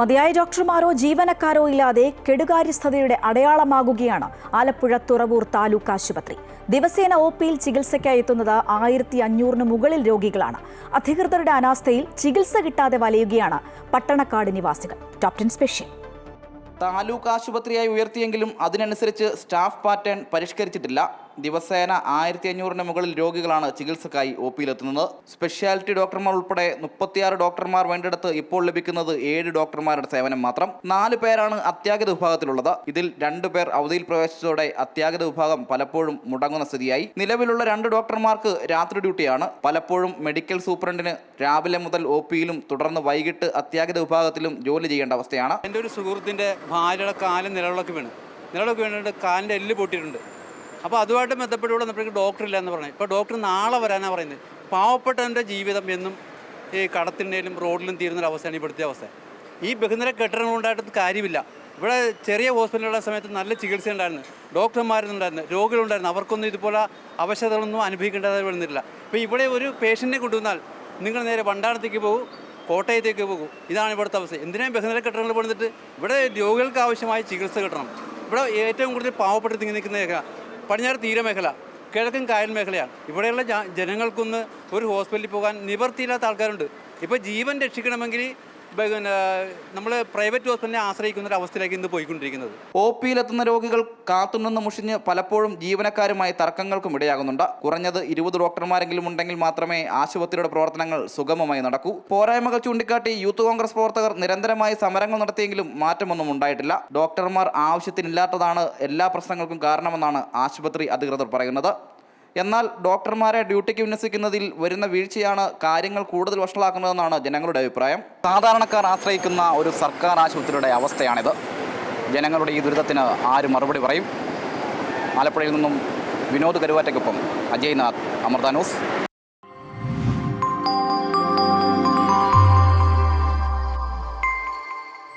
മതിയായ ഡോക്ടർമാരോ ജീവനക്കാരോ ഇല്ലാതെ കെടുകാര്യസ്ഥതയുടെ അടയാളമാകുകയാണ് ആലപ്പുഴ തുറവൂർ താലൂക്ക് ആശുപത്രി. ദിവസേന ഒപിയിൽ ചികിത്സയ്ക്കായി എത്തുന്നത് 1500 മുകളിൽ രോഗികളാണ്. അധികൃതരുടെ അനാസ്ഥയിൽ ചികിത്സ കിട്ടാതെ വലയുകയാണ് പട്ടണക്കാട് നിവാസികൾ. Top 10 special. താലൂക്ക് ആശുപത്രിയായി ഉയർത്തിയെങ്കിലും അതിനനുസരിച്ച് സ്റ്റാഫ് പാറ്റേൺ പരിഷ്കരിച്ചിട്ടില്ല. ദിവസേന 1500 മുകളിൽ രോഗികളാണ് ചികിത്സക്കായി ഒപിയിലെത്തുന്നത്. സ്പെഷ്യാലിറ്റി ഡോക്ടർമാർ ഉൾപ്പെടെ 36 ഡോക്ടർമാർ വേണ്ടിടത്ത് ഇപ്പോൾ ലഭിക്കുന്നത് 7 ഡോക്ടർമാരുടെ സേവനം മാത്രം. 4 പേരാണ് അത്യാഹിത വിഭാഗത്തിലുള്ളത്. ഇതിൽ 2 പേർ അവധിയിൽ പ്രവേശിച്ചതോടെ അത്യാഹിത വിഭാഗം പലപ്പോഴും മുടങ്ങുന്ന സ്ഥിതിയായി. നിലവിലുള്ള 2 ഡോക്ടർമാർക്ക് രാത്രി ഡ്യൂട്ടിയാണ്. പലപ്പോഴും മെഡിക്കൽ സൂപ്രണ്ടിന് രാവിലെ മുതൽ ഒപിയിലും തുടർന്ന് വൈകിട്ട് അത്യാഹിത വിഭാഗത്തിലും ജോലി ചെയ്യേണ്ട അവസ്ഥയാണ്. എൻ്റെ ഒരു സുഹൃത്തിൻ്റെ ഭാര്യയുടെ കാലിൽ നിലവിളക്ക് വീണിട്ട് കാലിൻ്റെ എല്ല് പൊട്ടിയിട്ടുണ്ട്. അപ്പോൾ അതുമായിട്ട് ബന്ധപ്പെട്ടുകൂടെ നമുക്ക് ഡോക്ടറില്ല എന്ന് പറഞ്ഞു. ഇപ്പോൾ ഡോക്ടർ നാളെ വരാനാണ് പറയുന്നത്. പാവപ്പെട്ടവൻ്റെ ജീവിതം എന്നും ഈ കടത്തിൻ്റെയിലും റോഡിലും തീരുന്നൊരവസ്ഥയാണ് ഇവിടുത്തെ അവസ്ഥ. ഈ ബഹുനില കെട്ടിടങ്ങളുണ്ടായിട്ട് കാര്യമില്ല. ഇവിടെ ചെറിയ ഹോസ്പിറ്റലുള്ള സമയത്ത് നല്ല ചികിത്സ ഉണ്ടായിരുന്നു, ഡോക്ടർമാരുണ്ടായിരുന്നു, രോഗികളുണ്ടായിരുന്നു. അവർക്കൊന്നും ഇതുപോലെ അവശതകളൊന്നും അനുഭവിക്കേണ്ടതായി വരുന്നില്ല. ഇപ്പോൾ ഇവിടെ ഒരു പേഷ്യൻറ്റിനെ കൊണ്ടുവന്നാൽ നിങ്ങൾ നേരെ വണ്ടാനത്തേക്ക് പോകും, കോട്ടയത്തേക്ക് പോകും. ഇതാണ് ഇവിടുത്തെ അവസ്ഥ. എന്തിനാണ് ബഹുനില കെട്ടിടങ്ങൾ പണിതിട്ട്? ഇവിടെ രോഗികൾക്ക് ആവശ്യമായ ചികിത്സ കിട്ടണം. ഇവിടെ ഏറ്റവും കൂടുതൽ പാവപ്പെട്ട് തിങ്ങി നിൽക്കുന്ന മേഖല പടിഞ്ഞാറ് തീരമേഖല, കിഴക്കൻ കായൽ മേഖലയാണ്. ഇവിടെയുള്ള ജനങ്ങൾക്കൊന്ന് ഒരു ഹോസ്പിറ്റലിൽ പോകാൻ നിവർത്തിയില്ലാത്ത ആൾക്കാരുണ്ട്. ഇപ്പോൾ ജീവൻ രക്ഷിക്കണമെങ്കിൽ നമ്മൾ പ്രൈവറ്റ് ഹോസ്പിറ്റലിനെ ആശ്രയിക്കുന്ന ഒരു അവസ്ഥയിലേക്ക് ഇന്ന് പോയിക്കൊണ്ടിരിക്കുന്നത്. ഒപിയിലെത്തുന്ന രോഗികൾ കാത്തുനിന്ന് മുഷിഞ്ഞ് പലപ്പോഴും ജീവനക്കാരുമായി തർക്കങ്ങൾക്കും ഇടയാകുന്നുണ്ട്. കുറഞ്ഞത് 20 ഡോക്ടർമാരെങ്കിലും ഉണ്ടെങ്കിൽ മാത്രമേ ആശുപത്രിയുടെ പ്രവർത്തനങ്ങൾ സുഗമമായി നടക്കൂ. പോരായ്മകൾ ചൂണ്ടിക്കാട്ടി യൂത്ത് കോൺഗ്രസ് പ്രവർത്തകർ നിരന്തരമായി സമരങ്ങൾ നടത്തിയെങ്കിലും മാറ്റമൊന്നും ഉണ്ടായിട്ടില്ല. ഡോക്ടർമാർ ആവശ്യത്തിനില്ലാത്തതാണ് എല്ലാ പ്രശ്നങ്ങൾക്കും കാരണമെന്നാണ് ആശുപത്രി അധികൃതർ പറയുന്നത്. എന്നാൽ ഡോക്ടർമാരെ ഡ്യൂട്ടിക്ക് വിന്യസിക്കുന്നതിൽ വരുന്ന വീഴ്ചയാണ് കാര്യങ്ങൾ കൂടുതൽ വഷളാക്കുന്നതെന്നാണ് ജനങ്ങളുടെ അഭിപ്രായം. സാധാരണക്കാർ ആശ്രയിക്കുന്ന ഒരു സർക്കാർ ആശുപത്രിയുടെ അവസ്ഥയാണിത്. ജനങ്ങളുടെ ഈ ദുരിതത്തിന് ആര് മറുപടി പറയും? ആലപ്പുഴയിൽ നിന്നും വിനോദ് കരുവാറ്റയ്ക്കൊപ്പം അജയ്നാഥ്, അമൃത ന്യൂസ്.